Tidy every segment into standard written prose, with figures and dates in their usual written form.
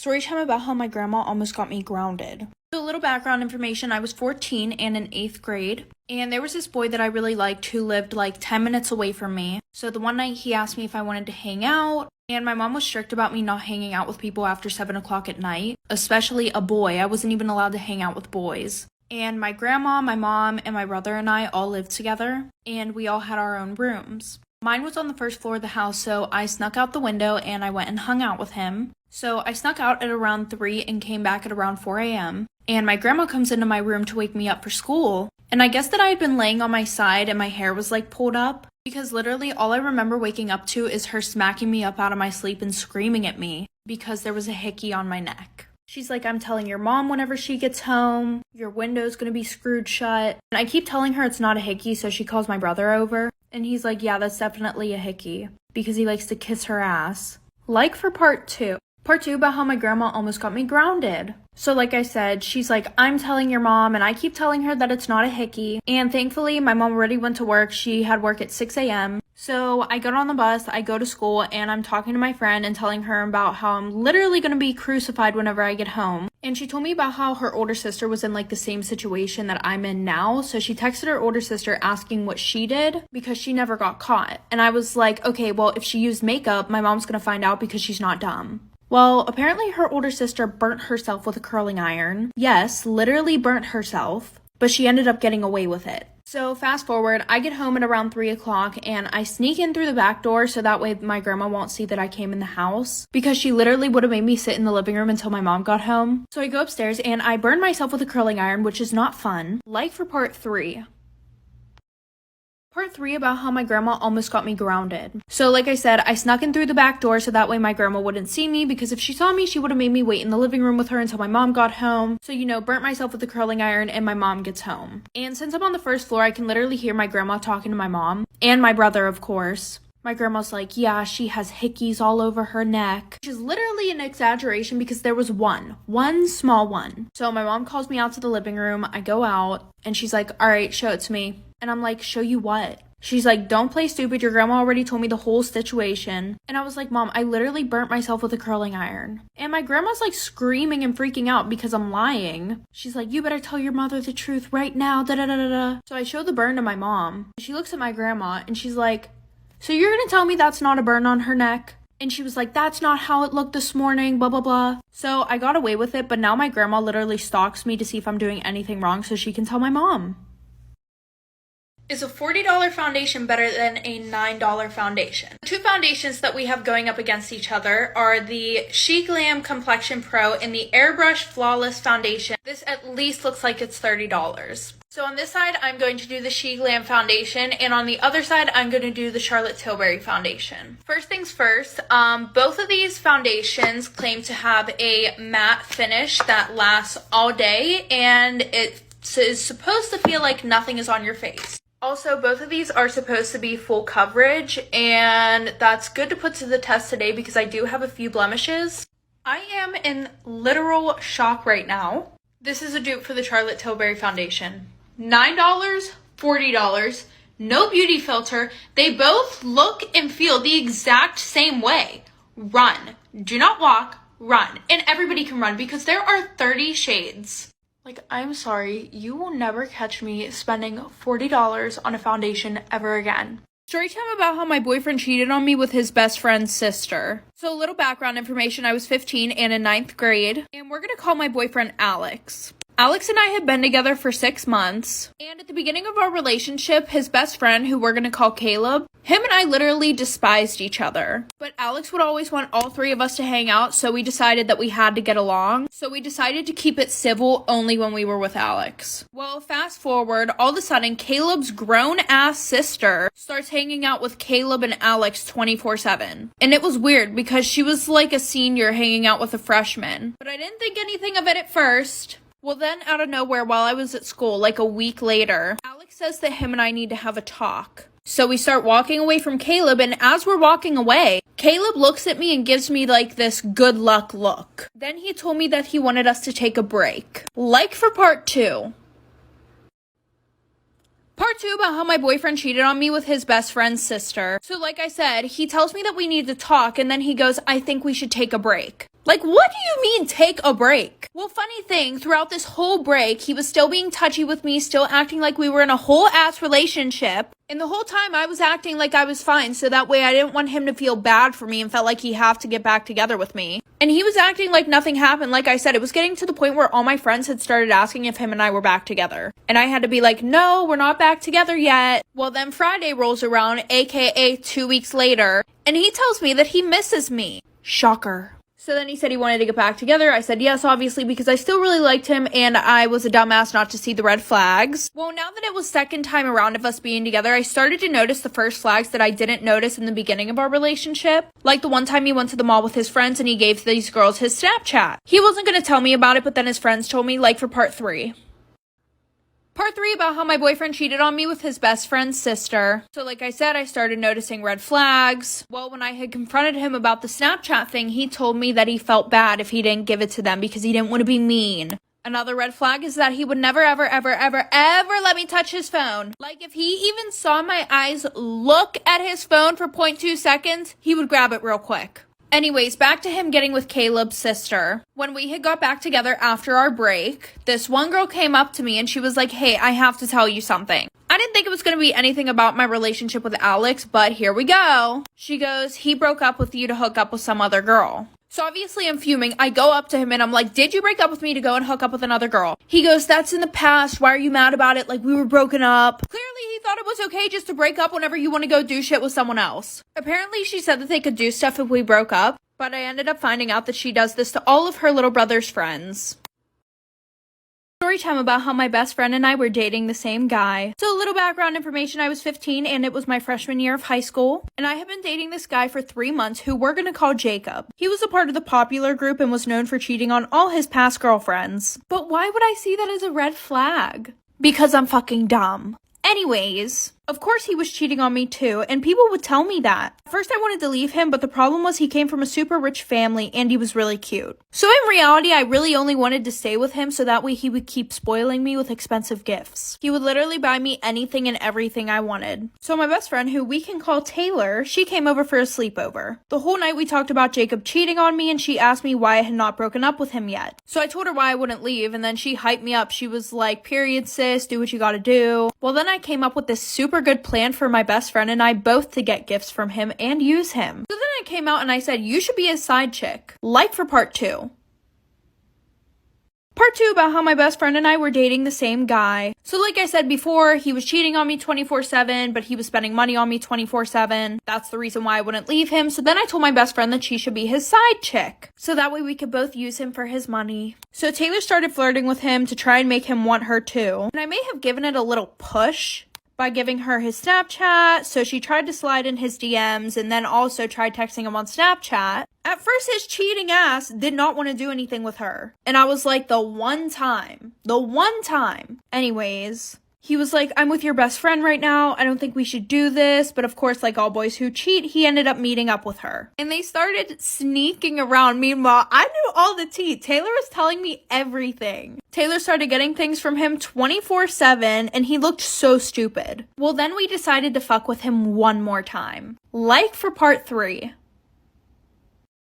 Story time about how my grandma almost got me grounded. So a little background information, I was 14 and in 8th grade, and there was this boy that I really liked who lived like 10 minutes away from me. So the one night he asked me if I wanted to hang out, and my mom was strict about me not hanging out with people after 7 o'clock at night, especially a boy. I wasn't even allowed to hang out with boys. And my grandma, my mom, and my brother and I all lived together, and we all had our own rooms. Mine was on the first floor of the house, so I snuck out the window and I went and hung out with him. So I snuck out at around 3 and came back at around 4 a.m. And my grandma comes into my room to wake me up for school. And I guess that I had been laying on my side and my hair was like pulled up, because literally all I remember waking up to is her smacking me up out of my sleep and screaming at me because there was a hickey on my neck. She's like, I'm telling your mom whenever she gets home, your window's gonna be screwed shut. And I keep telling her it's not a hickey, so she calls my brother over. And he's like, yeah, that's definitely a hickey, because he likes to kiss her ass. Like for part 2. Part 2 about how my grandma almost got me grounded. So like I said, she's like, I'm telling your mom, and I keep telling her that it's not a hickey. And thankfully, my mom already went to work. She had work at 6 a.m. So I get on the bus, I go to school, and I'm talking to my friend and telling her about how I'm literally going to be crucified whenever I get home. And she told me about how her older sister was in like the same situation that I'm in now. So she texted her older sister asking what she did because she never got caught. And I was like, okay, well, if she used makeup, my mom's going to find out because she's not dumb. Well, apparently her older sister burnt herself with a curling iron. Yes, literally burnt herself, but she ended up getting away with it. So fast forward, I get home at around 3 o'clock and I sneak in through the back door so that way my grandma won't see that I came in the house, because she literally would have made me sit in the living room until my mom got home. So I go upstairs and I burn myself with a curling iron, which is not fun. Like for part 3. Part 3 about how my grandma almost got me grounded. So like I said, I snuck in through the back door so that way my grandma wouldn't see me, because if she saw me, she would have made me wait in the living room with her until my mom got home. So, you know, burnt myself with the curling iron and my mom gets home. And since I'm on the first floor, I can literally hear my grandma talking to my mom and my brother, of course. My grandma's like, yeah, she has hickeys all over her neck, which is literally an exaggeration because there was one small one. So my mom calls me out to the living room. I go out and she's like, all right, show it to me. And I'm like, show you what? She's like, don't play stupid. Your grandma already told me the whole situation. And I was like, Mom, I literally burnt myself with a curling iron. And my grandma's like screaming and freaking out because I'm lying. She's like, you better tell your mother the truth right now. Da da da da da. So I show the burn to my mom. She looks at my grandma and she's like, so you're gonna tell me that's not a burn on her neck? And she was like, that's not how it looked this morning, blah, blah, blah. So I got away with it, but now my grandma literally stalks me to see if I'm doing anything wrong so she can tell my mom. Is a $40 foundation better than a $9 foundation? The two foundations that we have going up against each other are the She Glam Complexion Pro and the Airbrush Flawless Foundation. This at least looks like it's $30. So on this side, I'm going to do the She Glam foundation, and on the other side, I'm going to do the Charlotte Tilbury foundation. First things first, both of these foundations claim to have a matte finish that lasts all day, and it is supposed to feel like nothing is on your face. Also, both of these are supposed to be full coverage, and that's good to put to the test today because I do have a few blemishes. I am in literal shock right now. This is a dupe for the Charlotte Tilbury foundation. $9, $40, no beauty filter. They both look and feel the exact same way. Run. Do not walk. Run. And everybody can run because there are 30 shades. Like, I'm sorry, you will never catch me spending $40 on a foundation ever again. Storytime about how my boyfriend cheated on me with his best friend's sister. So a little background information, I was 15 and in 9th grade, and we're gonna call my boyfriend Alex. Alex and I had been together for 6 months, and at the beginning of our relationship, his best friend, who we're gonna call Caleb, him and I literally despised each other. But Alex would always want all 3 of us to hang out, so we decided that we had to get along. So we decided to keep it civil only when we were with Alex. Well, fast forward, all of a sudden, Caleb's grown-ass sister starts hanging out with Caleb and Alex 24/7. And it was weird because she was like a senior hanging out with a freshman. But I didn't think anything of it at first. Well, then out of nowhere, while I was at school, like a week later, Alex says that him and I need to have a talk. So we start walking away from Caleb, and as we're walking away, Caleb looks at me and gives me like this good luck look. Then he told me that he wanted us to take a break. Like for part 2. Part 2 about how my boyfriend cheated on me with his best friend's sister. So like I said, he tells me that we need to talk, and then he goes, I think we should take a break. Like, what do you mean take a break? Well, funny thing, throughout this whole break, he was still being touchy with me, still acting like we were in a whole ass relationship. And the whole time I was acting like I was fine, so that way I didn't want him to feel bad for me and felt like he had to get back together with me. And he was acting like nothing happened. Like I said, it was getting to the point where all my friends had started asking if him and I were back together. And I had to be like, no, we're not back together yet. Well, then Friday rolls around, aka 2 weeks later, and he tells me that he misses me. Shocker. So then he said he wanted to get back together. I said yes, obviously, because I still really liked him and I was a dumbass not to see the red flags. Well, now that it was second time around of us being together, I started to notice the first flags that I didn't notice in the beginning of our relationship. Like the one time he went to the mall with his friends and he gave these girls his Snapchat. He wasn't going to tell me about it, but then his friends told me, like for part 3. Part 3 about how my boyfriend cheated on me with his best friend's sister. So like I said, I started noticing red flags. Well, when I had confronted him about the Snapchat thing, he told me that he felt bad if he didn't give it to them because he didn't want to be mean. Another red flag is that he would never, ever, ever, ever, ever let me touch his phone. Like if he even saw my eyes look at his phone for 0.2 seconds, he would grab it real quick. Anyways, back to him getting with Caleb's sister. When we had got back together after our break, this one girl came up to me and she was like, hey, I have to tell you something. I didn't think it was going to be anything about my relationship with Alex, but here we go. She goes, he broke up with you to hook up with some other girl. So obviously I'm fuming. I go up to him and I'm like, did you break up with me to go and hook up with another girl? He goes, that's in the past. Why are you mad about it? Like we were broken up. Clearly he thought it was okay just to break up whenever you want to go do shit with someone else. Apparently she said that they could do stuff if we broke up, but I ended up finding out that she does this to all of her little brother's friends. Story time about how my best friend and I were dating the same guy. So a little background information, I was 15 and it was my freshman year of high school. And I had been dating this guy for 3 months who we're gonna call Jacob. He was a part of the popular group and was known for cheating on all his past girlfriends. But why would I see that as a red flag? Because I'm fucking dumb. Anyways, of course he was cheating on me too, and people would tell me that. First I wanted to leave him, but the problem was he came from a super rich family and he was really cute. So in reality, I really only wanted to stay with him so that way he would keep spoiling me with expensive gifts. He would literally buy me anything and everything I wanted. So my best friend, who we can call Taylor, she came over for a sleepover. The whole night we talked about Jacob cheating on me and she asked me why I had not broken up with him yet. So I told her why I wouldn't leave and then she hyped me up. She was like, period sis, do what you gotta do. Well then I came up with this super good plan for my best friend and I both to get gifts from him and use him. So then I came out and I said, you should be his side chick. Like for part 2. Part 2 about how my best friend and I were dating the same guy. So like I said before, he was cheating on me 24/7, but he was spending money on me 24/7. That's the reason why I wouldn't leave him. So then I told my best friend that she should be his side chick. So that way we could both use him for his money. So Taylor started flirting with him to try and make him want her too. And I may have given it a little push by giving her his Snapchat, so she tried to slide in his DMs and then also tried texting him on Snapchat. At first, his cheating ass did not want to do anything with her. And I was like, the one time. Anyways, he was like, I'm with your best friend right now. I don't think we should do this. But of course, like all boys who cheat, he ended up meeting up with her. And they started sneaking around. Meanwhile, I knew all the tea. Taylor was telling me everything. Taylor started getting things from him 24/7 and he looked so stupid. Well, then we decided to fuck with him one more time. Like for part 3.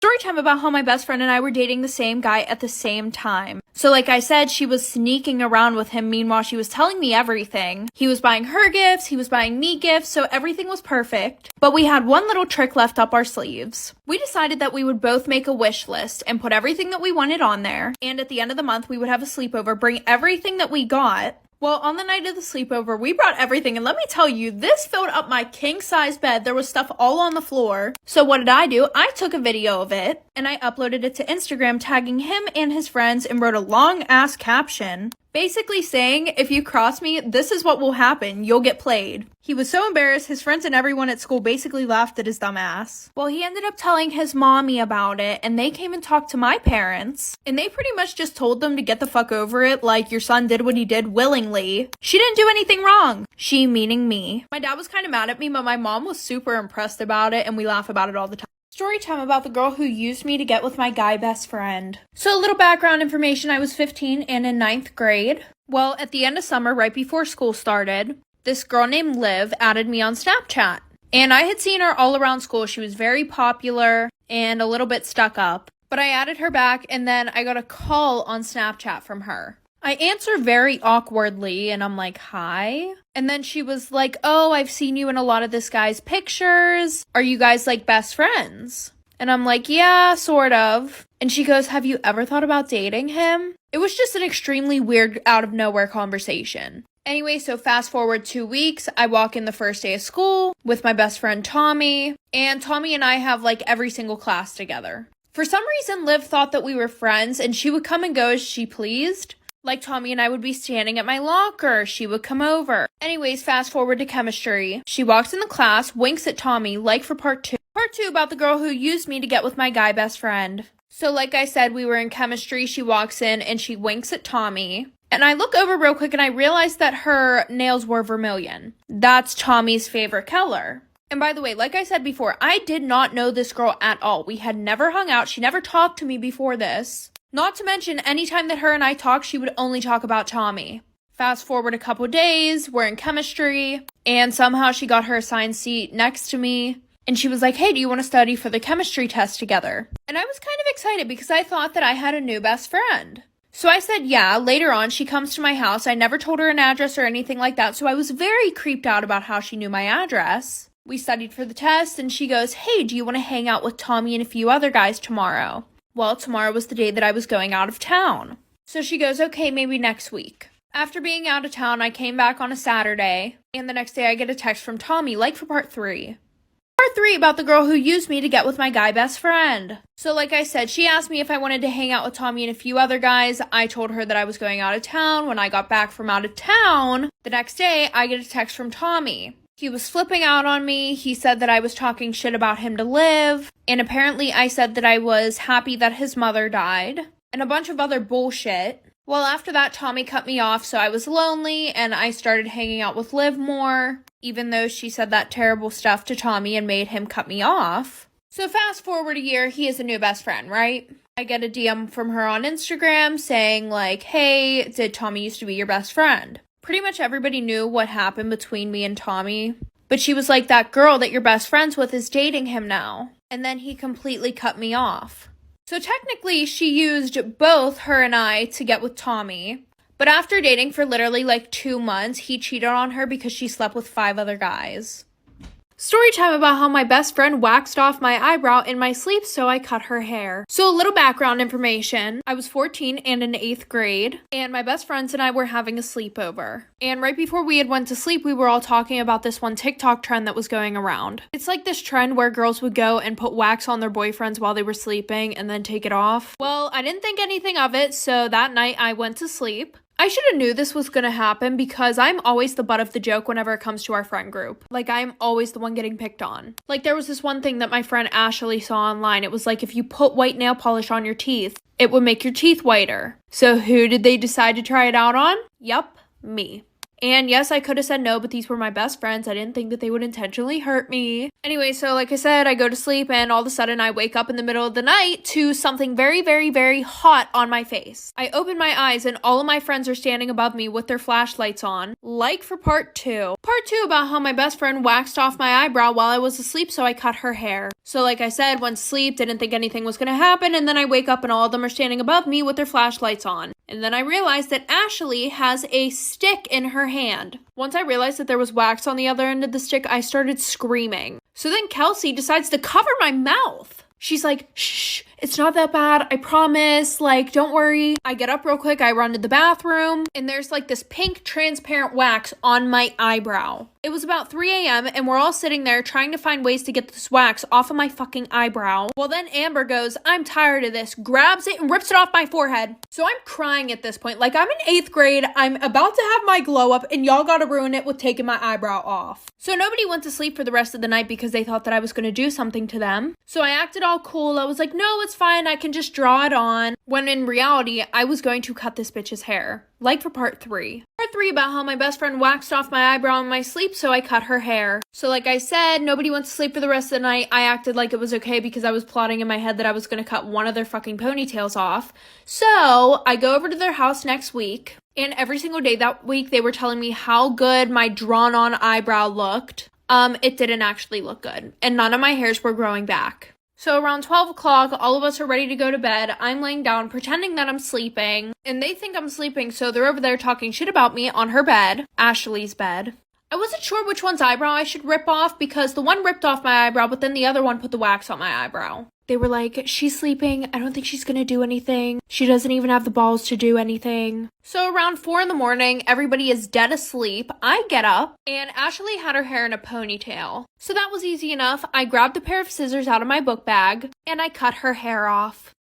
Story time about how my best friend and I were dating the same guy at the same time. So like I said, she was sneaking around with him. Meanwhile, she was telling me everything. He was buying her gifts, he was buying me gifts, so everything was perfect. But we had one little trick left up our sleeves. We decided that we would both make a wish list and put everything that we wanted on there. And at the end of the month, we would have a sleepover, bring everything that we got. Well, on the night of the sleepover, we brought everything, and let me tell you, this filled up my king-size bed. There was stuff all on the floor. So what did I do? I took a video of it, and I uploaded it to Instagram, tagging him and his friends, and wrote a long-ass caption, basically saying, if you cross me, this is what will happen. You'll get played. He was so embarrassed, his friends and everyone at school basically laughed at his dumb ass. Well, he ended up telling his mommy about it, and they came and talked to my parents, and they pretty much just told them to get the fuck over it, like your son did what he did willingly. She didn't do anything wrong. She meaning me. My dad was kind of mad at me, but my mom was super impressed about it, and we laugh about it all the time. Story time about the girl who used me to get with my guy best friend. So a little background information, I was 15 and in 9th grade. Well, at the end of summer, right before school started, this girl named Liv added me on Snapchat. And I had seen her all around school. She was very popular and a little bit stuck up. but I added her back and then I got a call on Snapchat from her. I answer very awkwardly and I'm like, hi. And then she was like, oh, I've seen you in a lot of this guy's pictures. Are you guys like best friends? And I'm like, yeah, sort of. And she goes, have you ever thought about dating him? It was just an extremely weird out of nowhere conversation. Anyway, so fast forward 2 weeks, I walk in the first day of school with my best friend Tommy, and Tommy and I have like every single class together. For some reason, Liv thought that we were friends and she would come and go as she pleased. Like Tommy and I would be standing at my locker, she would come over. Anyways, fast forward to chemistry. She walks in the class, winks at Tommy, like for part 2. Part 2 about the girl who used me to get with my guy best friend. So like I said, we were in chemistry, she walks in and she winks at Tommy. And I look over real quick and I realize that her nails were vermilion. That's Tommy's favorite color. And by the way, like I said before, I did not know this girl at all. We had never hung out. She never talked to me before this. Not to mention, anytime that her and I talked, she would only talk about Tommy. Fast forward a couple days, we're in chemistry, and somehow she got her assigned seat next to me. And she was like, hey, do you want to study for the chemistry test together? And I was kind of excited because I thought that I had a new best friend. So I said, yeah. Later on, she comes to my house. I never told her an address or anything like that, so I was very creeped out about how she knew my address. We studied for the test, and she goes, hey, do you want to hang out with Tommy and a few other guys tomorrow? Well, tomorrow was the day that I was going out of town. So she goes, okay, maybe next week. After being out of town, I came back on a Saturday, and the next day I get a text from Tommy, like for part 3. Part 3 about the girl who used me to get with my guy best friend. So like I said, she asked me if I wanted to hang out with Tommy and a few other guys. I told her that I was going out of town. When I got back from out of town, the next day I get a text from Tommy. He was flipping out on me. He said that I was talking shit about him to Liv. And apparently I said that I was happy that his mother died. And a bunch of other bullshit. Well, after that, Tommy cut me off, so I was lonely, and I started hanging out with Liv more, even though she said that terrible stuff to Tommy and made him cut me off. So fast forward a year, he is a new best friend, right? I get a DM from her on Instagram saying like, hey, did Tommy used to be your best friend? Pretty much everybody knew what happened between me and Tommy, but she was like, that girl that you're best friends with is dating him now. And then he completely cut me off. So technically, she used both her and I to get with Tommy. But after dating for literally like 2 months, he cheated on her because she slept with 5 other guys. Story time about how my best friend waxed off my eyebrow in my sleep, so I cut her hair. So a little background information. I was 14 and in 8th grade, and my best friends and I were having a sleepover. And right before we had went to sleep, we were all talking about this one TikTok trend that was going around. It's like this trend where girls would go and put wax on their boyfriends while they were sleeping and then take it off. Well, I didn't think anything of it, so that night I went to sleep. I should have knew this was gonna happen because I'm always the butt of the joke whenever it comes to our friend group. Like, I'm always the one getting picked on. Like, there was this one thing that my friend Ashley saw online. It was like, if you put white nail polish on your teeth, it would make your teeth whiter. So who did they decide to try it out on? Yup, me. And yes, I could have said no, but these were my best friends. I didn't think that they would intentionally hurt me. Anyway, so like I said, I go to sleep and all of a sudden I wake up in the middle of the night to something very, very, very hot on my face. I open my eyes and all of my friends are standing above me with their flashlights on, like for part 2. Part 2 about how my best friend waxed off my eyebrow while I was asleep, so I cut her hair. So like I said, went to sleep, didn't think anything was gonna happen, and then I wake up and all of them are standing above me with their flashlights on. And then I realized that Ashley has a stick in her hand. Once I realized that there was wax on the other end of the stick, I started screaming. So then Kelsey decides to cover my mouth. She's like, shh, it's not that bad, I promise, like, don't worry. I get up real quick, I run to the bathroom, and there's like this pink transparent wax on my eyebrow. It was about 3 a.m. and we're all sitting there trying to find ways to get this wax off of my fucking eyebrow. Well, then Amber goes, I'm tired of this, grabs it and rips it off my forehead. So I'm crying at this point. Like, I'm in 8th grade, I'm about to have my glow up, and y'all gotta ruin it with taking my eyebrow off. So nobody went to sleep for the rest of the night because they thought that I was gonna do something to them. So I acted all cool. I was like, no, it's fine, I can just draw it on. When in reality, I was going to cut this bitch's hair. Like for part 3. Part 3 about how my best friend waxed off my eyebrow in my sleep, so I cut her hair. So like I said, nobody went to sleep for the rest of the night. I acted like it was okay because I was plotting in my head that I was going to cut one of their fucking ponytails off. So I go over to their house next week, and every single day that week they were telling me how good my drawn on eyebrow looked. It didn't actually look good, and none of my hairs were growing back. So around 12 o'clock, all of us are ready to go to bed. I'm laying down, pretending that I'm sleeping, and they think I'm sleeping, so they're over there talking shit about me on her bed, Ashley's bed. I wasn't sure which one's eyebrow I should rip off because the one ripped off my eyebrow, but then the other one put the wax on my eyebrow. They were like, she's sleeping. I don't think she's gonna do anything. She doesn't even have the balls to do anything. So around 4 in the morning, everybody is dead asleep. I get up, and Ashley had her hair in a ponytail. So that was easy enough. I grabbed a pair of scissors out of my book bag, and I cut her hair off.